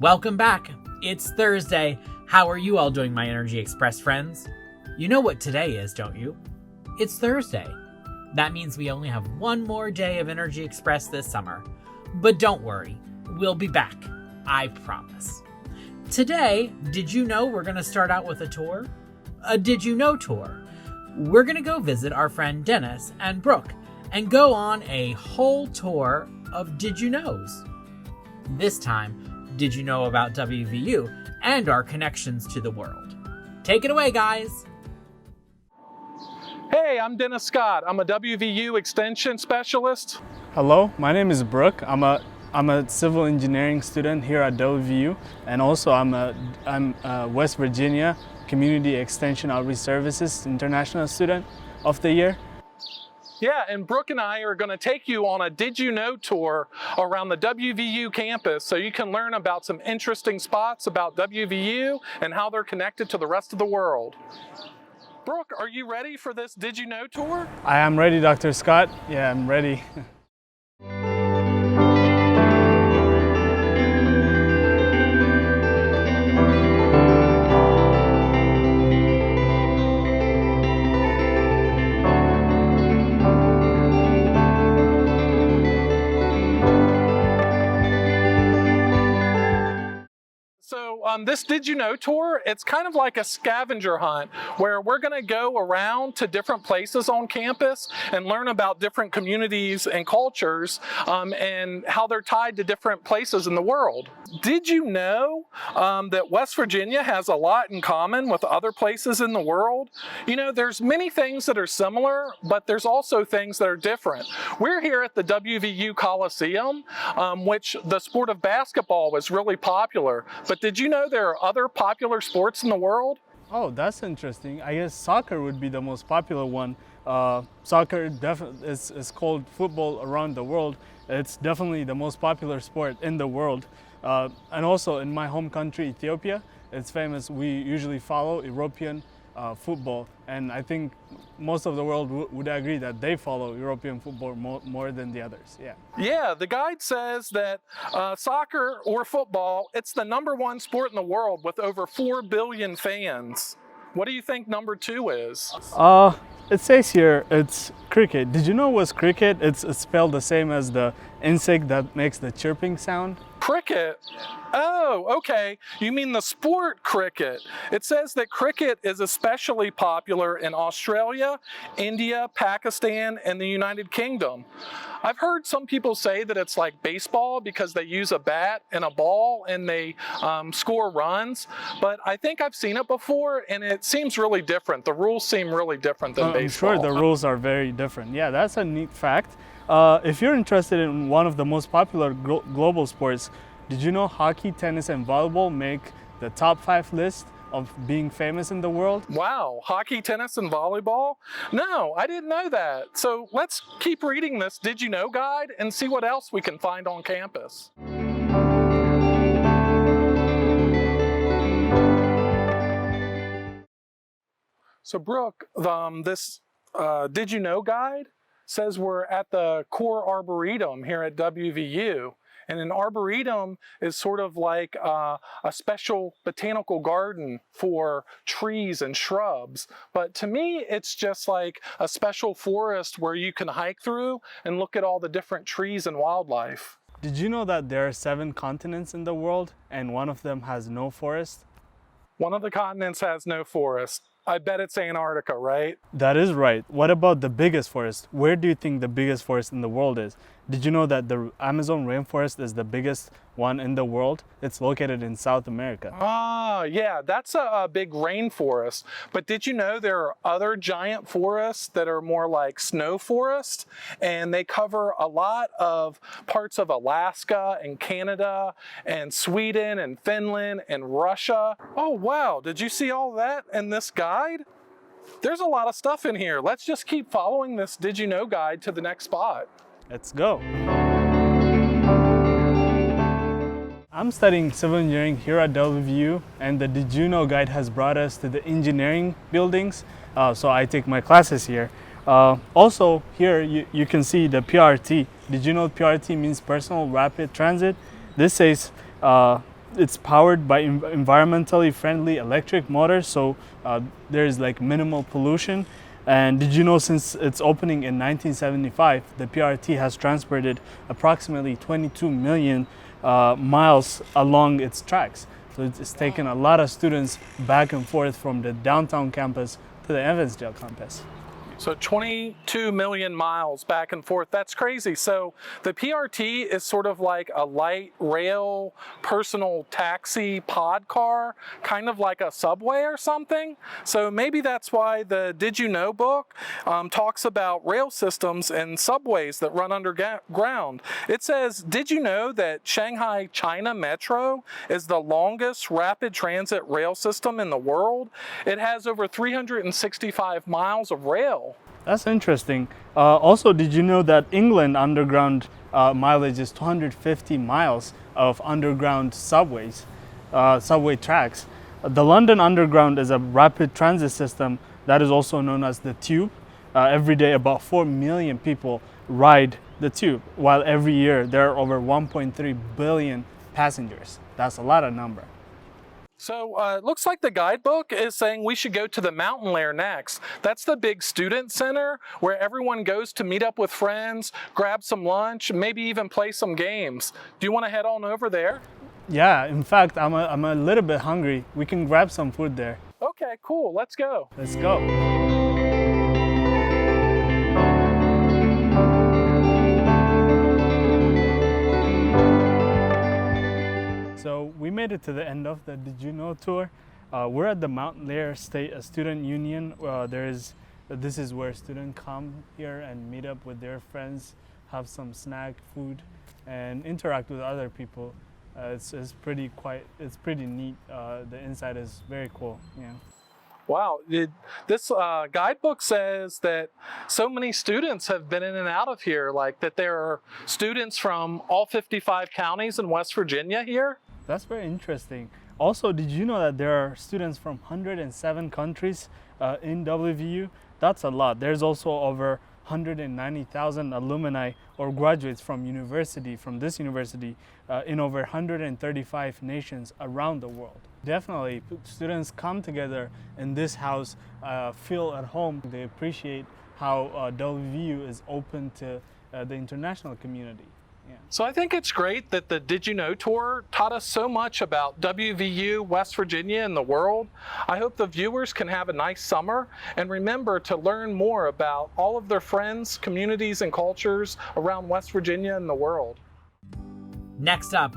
Welcome back. It's Thursday. How are you all doing, my Energy Express friends? You know what today is, don't you? It's Thursday. That means we only have one more day of Energy Express this summer. But don't worry, we'll be back. I promise. Today, did you know we're going to start out with a tour? A Did You Know tour. We're going to go visit our friend Denis and Brook and go on a whole tour of Did You Knows. This time, did you know about WVU and our connections to the world? Take it away, guys. Hey, I'm Dennis Scott. I'm a WVU Extension Specialist. Hello, my name is Brook. I'm a civil engineering student here at WVU, and also I'm a West Virginia Community Extension Outreach Services International Student of the Year. Yeah, and Brooke and I are going to take you on a Did You Know tour around the WVU campus so you can learn about some interesting spots about WVU and how they're connected to the rest of the world. Brooke, are you ready for this Did You Know tour? I am ready, Dr. Scott. Yeah, I'm ready. This Did You Know tour, it's kind of like a scavenger hunt where we're going to go around to different places on campus and learn about different communities and cultures and how they're tied to different places in the world. Did you know that West Virginia has a lot in common with other places in the world? You know, there's many things that are similar, but there's also things that are different. We're here at the WVU Coliseum, which the sport of basketball was really popular. But did you know there are other popular sports in the world? Oh, that's interesting. I guess soccer would be the most popular one. Soccer is called football around the world. It's definitely the most popular sport in the world. And also in my home country, Ethiopia, it's famous. We usually follow European football, and I think most of the world would agree that they follow European football more than the others. Yeah, the guide says that soccer or football, it's the #1 sport in the world with over 4 billion fans. What do you think number 2 is? It says here it's cricket. Did you know it was cricket? It's spelled the same as the insect that makes the chirping sound. Cricket? Oh, okay. You mean the sport cricket. It says that cricket is especially popular in Australia, India, Pakistan, and the United Kingdom. I've heard some people say that it's like baseball because they use a bat and a ball and they score runs, but I think I've seen it before and it seems really different. The rules seem really different than baseball. I'm sure the rules are very different. Yeah, that's a neat fact. If you're interested in one of the most popular global sports, did you know hockey, tennis, and volleyball make the top 5 list of being famous in the world? Wow, hockey, tennis, and volleyball? No, I didn't know that. So let's keep reading this Did You Know guide and see what else we can find on campus. So Brooke, this Did You Know guide says we're at the core arboretum here at WVU. And an arboretum is sort of like a special botanical garden for trees and shrubs. But to me, it's just like a special forest where you can hike through and look at all the different trees and wildlife. Did you know that there are 7 continents in the world and one of them has no forest? One of the continents has no forest. I bet it's Antarctica, right? That is right. What about the biggest forest? Where do you think the biggest forest in the world is? Did you know that the Amazon rainforest is the biggest one in the world? It's located in South America. Ah, yeah, that's a big rainforest. But did you know there are other giant forests that are more like snow forests? And they cover a lot of parts of Alaska and Canada and Sweden and Finland and Russia. Oh, wow. Did you see all that in this guide? There's a lot of stuff in here. Let's just keep following this Did You Know guide to the next spot. Let's go. I'm studying civil engineering here at WVU, and the Did You Know guide has brought us to the engineering buildings, so I take my classes here. Also, here you can see the PRT. Did you know PRT means Personal Rapid Transit? This says it's powered by environmentally friendly electric motors, so there's like minimal pollution. And did you know, since its opening in 1975, the PRT has transported approximately 22 million miles along its tracks. So it's taken a lot of students back and forth from the downtown campus to the Evansdale campus. So 22 million miles back and forth. That's crazy. So the PRT is sort of like a light rail personal taxi pod car, kind of like a subway or something. So maybe that's why the Did You Know book talks about rail systems and subways that run underground. It says, did you know that Shanghai China Metro is the longest rapid transit rail system in the world? It has over 365 miles of rail. That's interesting. Also, did you know that England underground mileage is 250 miles of underground subways, subway tracks? The London Underground is a rapid transit system that is also known as the Tube. Every day, about 4 million people ride the Tube, while every year there are over 1.3 billion passengers. That's a lot of number. So it looks like the guidebook is saying we should go to the Mountain Lair next. That's the big student center where everyone goes to meet up with friends, grab some lunch, maybe even play some games. Do you want to head on over there? Yeah, in fact, I'm a little bit hungry. We can grab some food there. Okay, cool. Let's go. Let's go. So we made it to the end of the Did You Know tour. We're at the Mountain Lair State Student Union. This is where students come here and meet up with their friends, have some snack, food, and interact with other people. It's pretty neat. The inside is very cool. Yeah. Wow, this guidebook says that so many students have been in and out of here, like that there are students from all 55 counties in West Virginia here. That's very interesting. Also, did you know that there are students from 107 countries in WVU? That's a lot. There's also over 190,000 alumni or graduates from this university in over 135 nations around the world. Definitely, students come together in this house, feel at home. They appreciate how WVU is open to the international community. Yeah. So I think it's great that the Did You Know tour taught us so much about WVU, West Virginia, and the world. I hope the viewers can have a nice summer and remember to learn more about all of their friends, communities, and cultures around West Virginia and the world. Next up,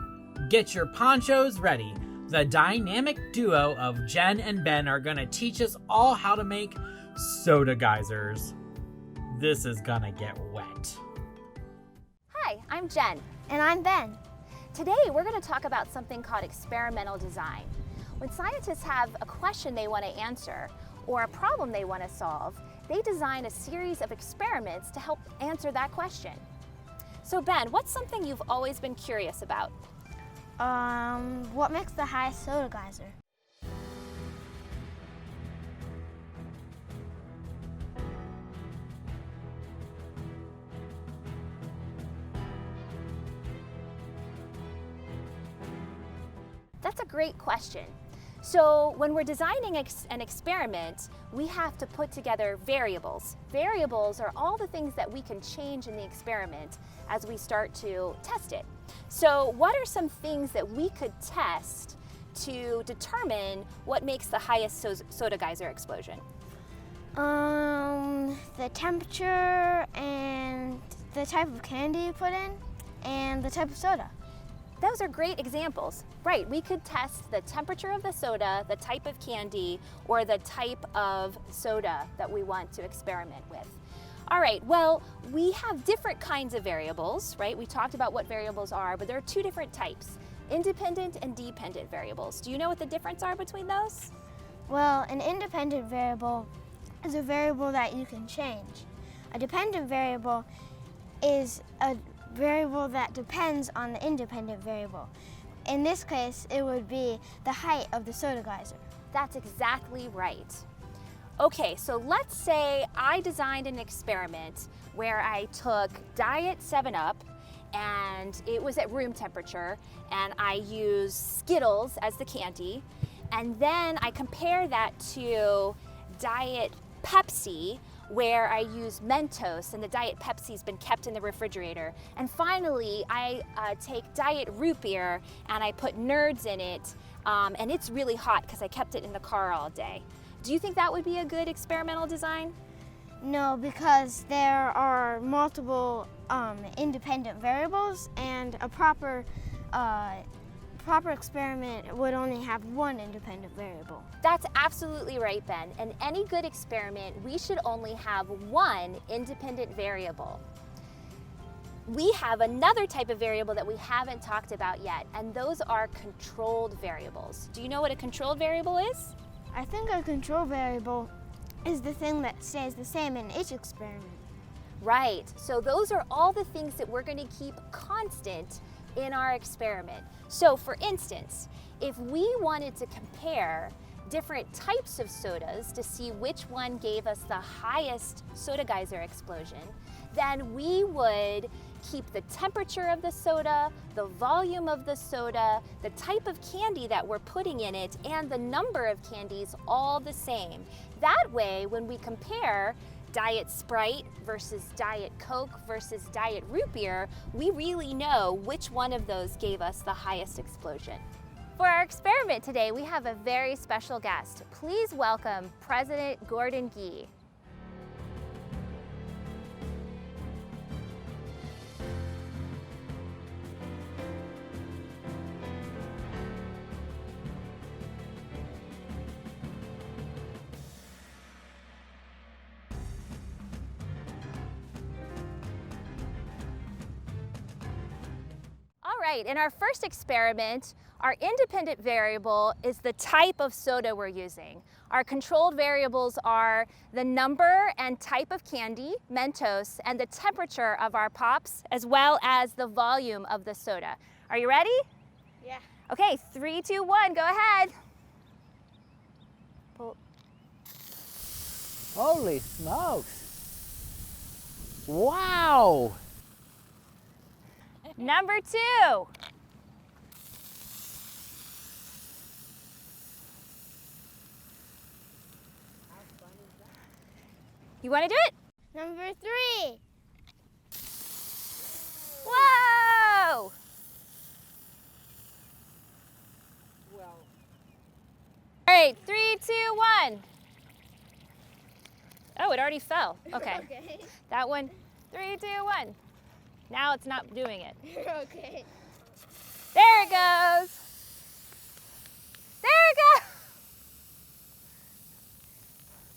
get your ponchos ready. The dynamic duo of Jen and Ben are going to teach us all how to make soda geysers. This is gonna get wet. Hi, I'm Jen. And I'm Ben. Today we're going to talk about something called experimental design. When scientists have a question they want to answer or a problem they want to solve, they design a series of experiments to help answer that question. So Ben, what's something you've always been curious about? What makes the highest soda geyser? That's a great question. So when we're designing an experiment, we have to put together variables. Variables are all the things that we can change in the experiment as we start to test it. So what are some things that we could test to determine what makes the highest soda geyser explosion? The temperature and the type of candy you put in and the type of soda. Those are great examples. Right, we could test the temperature of the soda, the type of candy, or the type of soda that we want to experiment with. All right, well, we have different kinds of variables, right? We talked about what variables are, but there are two different types, independent and dependent variables. Do you know what the difference are between those? Well, an independent variable is a variable that you can change. A dependent variable is a variable that depends on the independent variable. In this case, it would be the height of the soda geyser. That's exactly right. Okay, so let's say I designed an experiment where I took Diet 7-Up and it was at room temperature, and I used Skittles as the candy, and then I compare that to Diet Pepsi, where I use Mentos, and the Diet Pepsi's been kept in the refrigerator. And finally, I take Diet Root Beer and I put Nerds in it, and it's really hot because I kept it in the car all day. Do you think that would be a good experimental design? No, because there are multiple independent variables, and a proper experiment would only have one independent variable. That's absolutely right, Ben. In any good experiment, we should only have one independent variable. We have another type of variable that we haven't talked about yet, and those are controlled variables. Do you know what a controlled variable is? I think a control variable is the thing that stays the same in each experiment. Right, so those are all the things that we're going to keep constant in our experiment. So for instance, if we wanted to compare different types of sodas to see which one gave us the highest soda geyser explosion, then we would keep the temperature of the soda, the volume of the soda, the type of candy that we're putting in it, and the number of candies all the same. That way, when we compare Diet Sprite versus Diet Coke versus Diet Root Beer, we really know which one of those gave us the highest explosion. For our experiment today, we have a very special guest. Please welcome President Gordon Gee. All right, in our first experiment, our independent variable is the type of soda we're using. Our controlled variables are the number and type of candy, Mentos, and the temperature of our pops, as well as the volume of the soda. Are you ready? Yeah. Okay, 3, 2, 1, go ahead. Pull. Holy smokes. Wow. Number 2. You want to do it? Number 3. Whoa! All right, 3, 2, 1. Oh, it already fell. Okay. Okay. That one, 3, 2, 1. Now it's not doing it. Okay. There it goes. There it goes.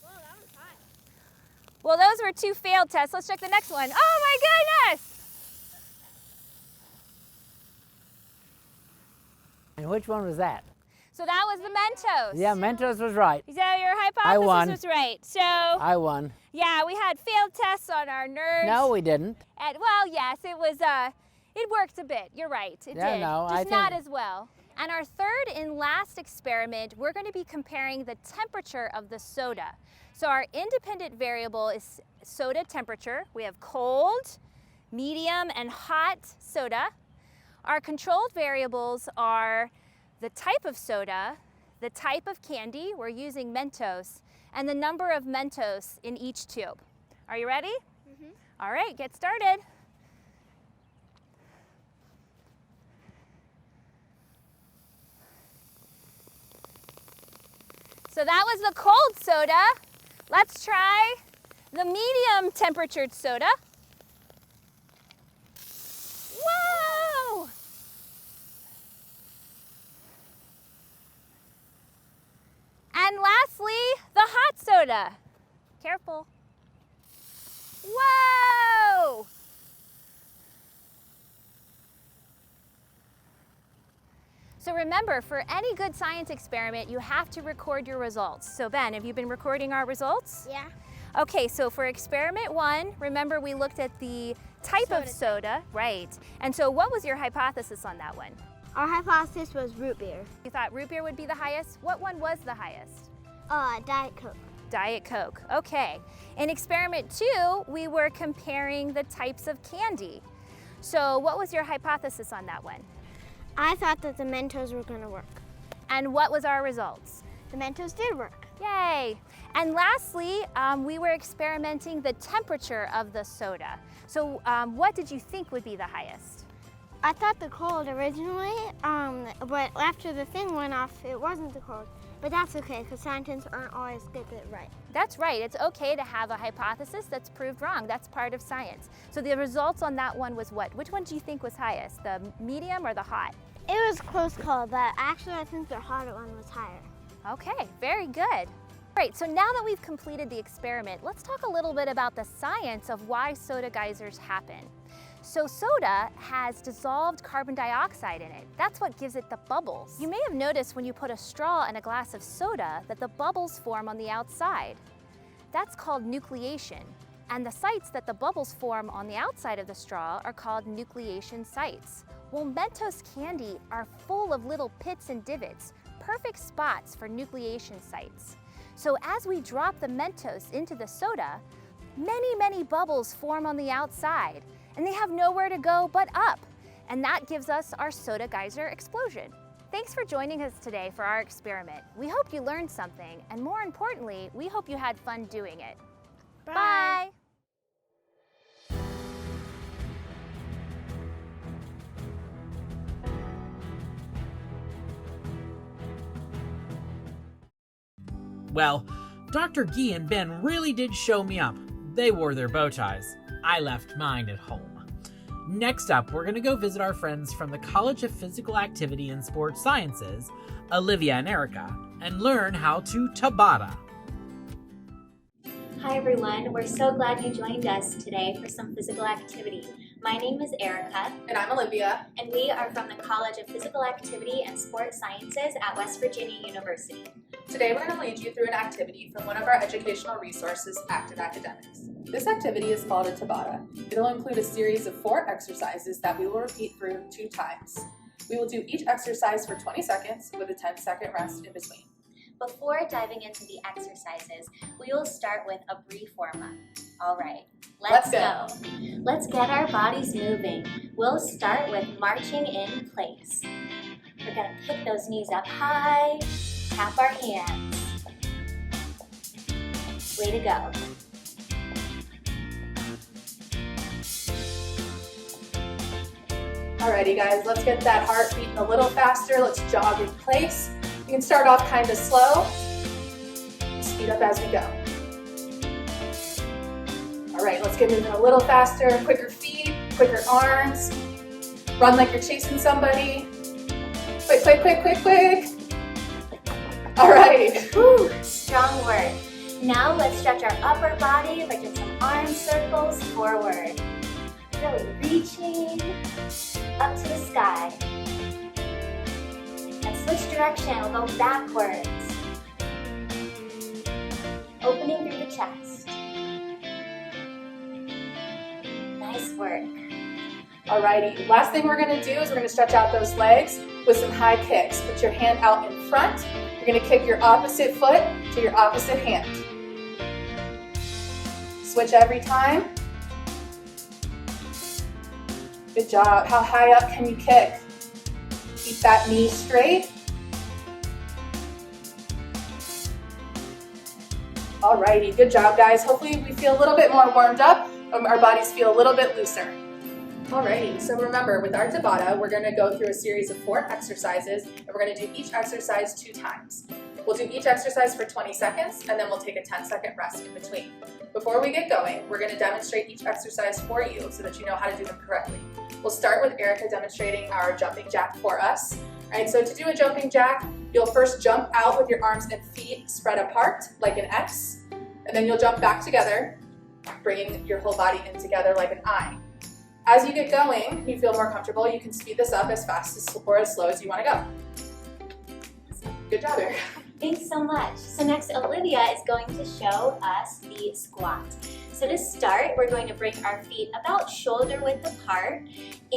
Whoa, that was hot. Well, those were 2 failed tests. Let's check the next one. Oh my goodness! And which one was that? So that was the Mentos. Yeah, Mentos was right. So your hypothesis won. was right. So I won. yeah, we had failed tests on our nerds. No, we didn't. And, well, yes, it was. It worked a bit. You're right. It Yeah, did. no, I Just not think- as well. And our third and last experiment, we're going to be comparing the temperature of the soda. So our independent variable is soda temperature. We have cold, medium, and hot soda. Our controlled variables are the type of soda, the type of candy, we're using Mentos, and the number of Mentos in each tube. Are you ready? Mm-hmm. All right, get started. So that was the cold soda. Let's try the medium temperatured soda. Whoa! And lastly, the hot soda. Careful. Whoa! So remember, for any good science experiment, you have to record your results. So Ben, have you been recording our results? Yeah. Okay, so for experiment 1, remember we looked at the type of soda, right? And so what was your hypothesis on that one? Our hypothesis was root beer. You thought root beer would be the highest? What one was the highest? Diet Coke. Diet Coke, okay. In experiment 2, we were comparing the types of candy. So what was your hypothesis on that one? I thought that the Mentos were going to work. And what was our results? The Mentos did work. Yay! And lastly, we were experimenting the temperature of the soda. So what did you think would be the highest? I thought the cold originally, but after the thing went off, it wasn't the cold. But that's okay, because scientists aren't always get it right. That's right. It's okay to have a hypothesis that's proved wrong. That's part of science. So the results on that one was what? Which one do you think was highest, the medium or the hot? It was a close call, but actually I think the hotter one was higher. Okay, very good. Great, so now that we've completed the experiment, let's talk a little bit about the science of why soda geysers happen. So soda has dissolved carbon dioxide in it. That's what gives it the bubbles. You may have noticed when you put a straw in a glass of soda that the bubbles form on the outside. That's called nucleation. And the sites that the bubbles form on the outside of the straw are called nucleation sites. Well, Mentos candy are full of little pits and divots, perfect spots for nucleation sites. So as we drop the Mentos into the soda, many bubbles form on the outside, and they have nowhere to go but up. And that gives us our soda geyser explosion. Thanks for joining us today for our experiment. We hope you learned something, and more importantly, we hope you had fun doing it. Bye. Well, Dr. Gee and Ben really did show me up. They wore their bow ties. I left mine at home. Next up, we're going to go visit our friends from the College of Physical Activity and Sports Sciences, Olivia and Erika, and learn how to Tabata. Hi everyone, we're so glad you joined us today for some physical activity. My name is Erika. And I'm Olivia. And we are from the College of Physical Activity and Sports Sciences at West Virginia University. Today we're going to lead you through an activity from one of our educational resources, Active Academics. This activity is called a Tabata. It'll include a series of 4 exercises that we will repeat through 2 times. We will do each exercise for 20 seconds with a 10-second rest in between. Before diving into the exercises, we will start with a brief warm-up. All right, let's go. Let's get our bodies moving. We'll start with marching in place. We're gonna pick those knees up high, tap our hands. Way to go. Alrighty guys, let's get that heart beating a little faster. Let's jog in place. You can start off kind of slow, speed up as we go. All right, let's get moving a little faster, quicker feet, quicker arms. Run like you're chasing somebody. Quick, quick, quick, quick, quick. All right. Whew, strong work. Now let's stretch our upper body by doing some arm circles forward. Really reaching up to the sky. And switch direction, we'll go backwards. Opening through the chest. Nice work. Alrighty, last thing we're gonna do is we're gonna stretch out those legs with some high kicks. Put your hand out in front. You're gonna kick your opposite foot to your opposite hand. Switch every time. Good job. How high up can you kick? Keep that knee straight. Alrighty, good job guys. Hopefully we feel a little bit more warmed up and our bodies feel a little bit looser. Alrighty, so remember with our Tabata, we're gonna go through a series of 4 exercises and we're gonna do each exercise 2 times. We'll do each exercise for 20 seconds and then we'll take a 10-second rest in between. Before we get going, we're gonna demonstrate each exercise for you so that you know how to do them correctly. We'll start with Erika demonstrating our jumping jack for us. All right, so to do a jumping jack, you'll first jump out with your arms and feet spread apart like an X, and then you'll jump back together, bringing your whole body in together like an I. As you get going, you feel more comfortable, you can speed this up as fast or as slow as you want to go. Good job, Erika. Thanks so much. So next, Olivia is going to show us the squat. So to start, we're going to bring our feet about shoulder width apart.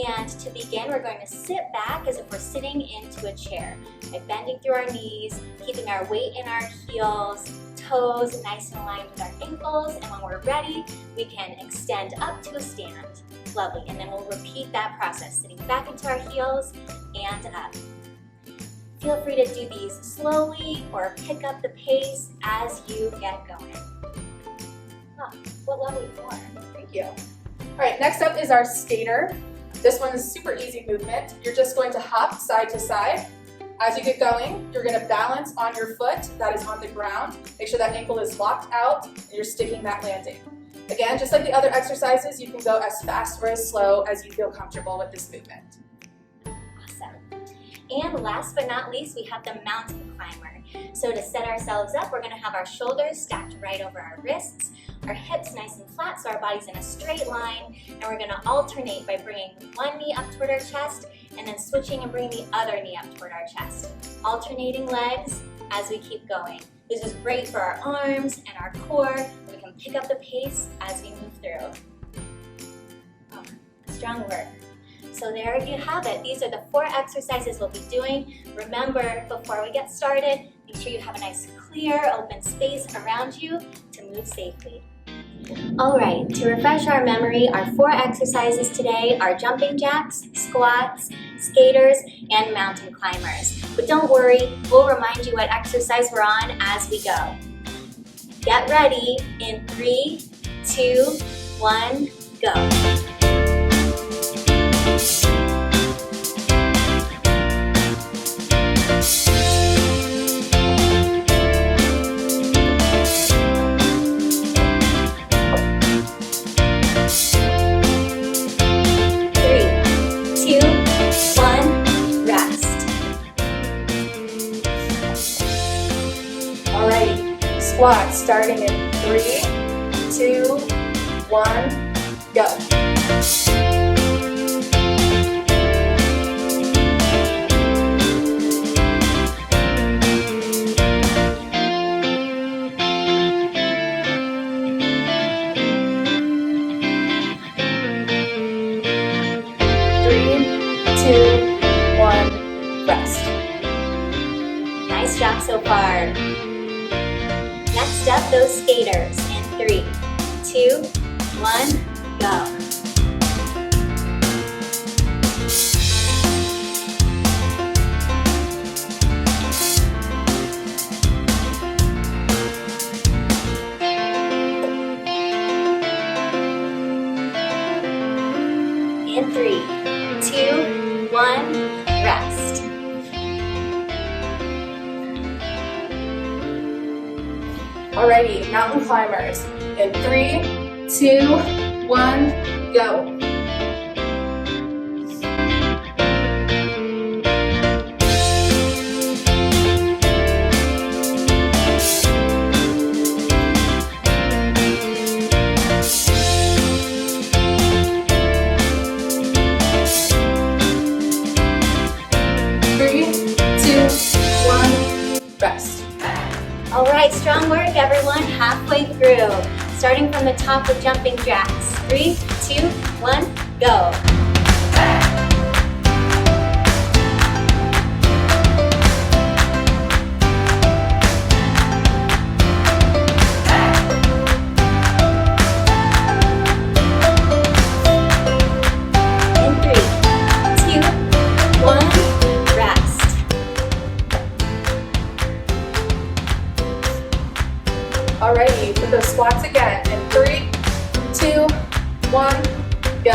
And to begin, we're going to sit back as if we're sitting into a chair. By bending through our knees, keeping our weight in our heels, toes nice and aligned with our ankles, and when we're ready, we can extend up to a stand. Lovely, and then we'll repeat that process, sitting back into our heels and up. Feel free to do these slowly or pick up the pace as you get going. Oh, what lovely form. Thank you. All right, next up is our skater. This one is super easy movement. You're just going to hop side to side. As you get going, you're going to balance on your foot that is on the ground. Make sure that ankle is locked out and you're sticking that landing. Again, just like the other exercises, you can go as fast or as slow as you feel comfortable with this movement. And last but not least, we have the mountain climber. So to set ourselves up, we're gonna have our shoulders stacked right over our wrists, our hips nice and flat so our body's in a straight line, and we're gonna alternate by bringing one knee up toward our chest and then switching and bringing the other knee up toward our chest. Alternating legs as we keep going. This is great for our arms and our core. We can pick up the pace as we move through. Oh, strong work. So there you have it. These are the 4 exercises we'll be doing. Remember, before we get started, make sure you have a nice clear open space around you to move safely. All right, to refresh our memory, our 4 exercises today are jumping jacks, squats, skaters, and mountain climbers. But don't worry, we'll remind you what exercise we're on as we go. Get ready in 3, 2, 1, go. Squats starting in 3, 2, 1, go. 3, 2, 1, rest. Nice job so far. Next up, those skaters in 3, 2, 1, go. In 3, 2, 1, rest. Alrighty, mountain climbers. In 3, 2, 1, go. All right, strong work everyone, halfway through. Starting from the top with jumping jacks. 3, 2, 1, go. In 3, 2, 1, rest. Alrighty, put those squats again. In 3, 2, 1, go.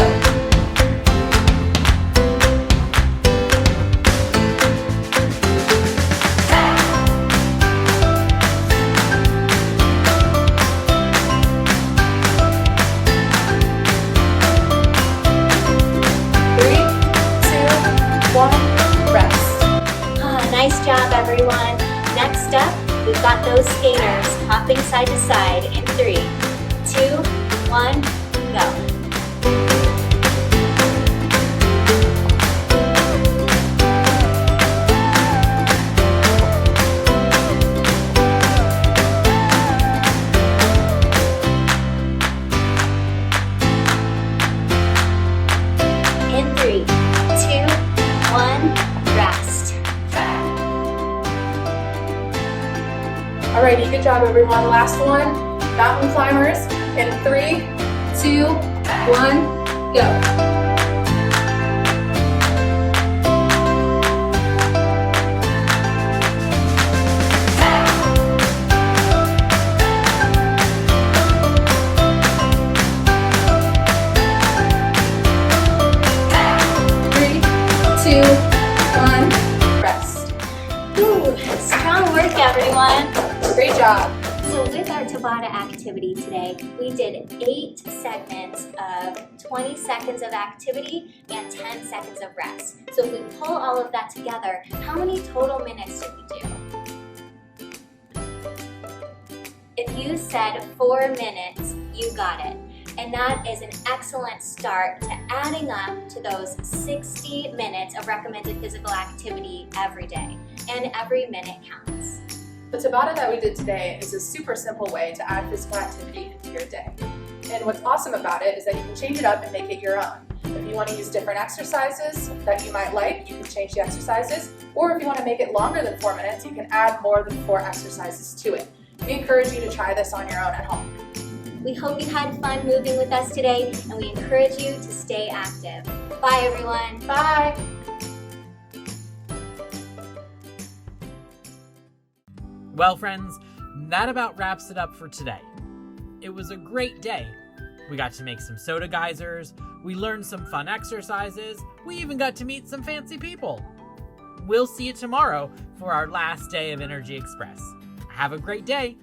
Nice job, everyone. Next up, we've got those skaters hopping side to side in 3, 2, 1, go. In 3, 2, 1, rest. Alrighty, Alrighty, good job everyone. Last one, mountain climbers in 3, 2, 1, go. 2, 1, rest. Ooh, strong work, everyone. Great job. So with our Tabata activity today, we did 8 segments of 20 seconds of activity and 10 seconds of rest. So if we pull all of that together, how many total minutes did we do? If you said 4 minutes, you got it. And that is an excellent start to adding up to those 60 minutes of recommended physical activity every day. And every minute counts. The Tabata that we did today is a super simple way to add physical activity into your day. And what's awesome about it is that you can change it up and make it your own. If you want to use different exercises that you might like, you can change the exercises. Or if you want to make it longer than 4 minutes, you can add more than 4 exercises to it. We encourage you to try this on your own at home. We hope you had fun moving with us today, and we encourage you to stay active. Bye, everyone. Bye. Well, friends, that about wraps it up for today. It was a great day. We got to make some soda geysers, we learned some fun exercises, we even got to meet some fancy people. We'll see you tomorrow for our last day of Energy Express. Have a great day.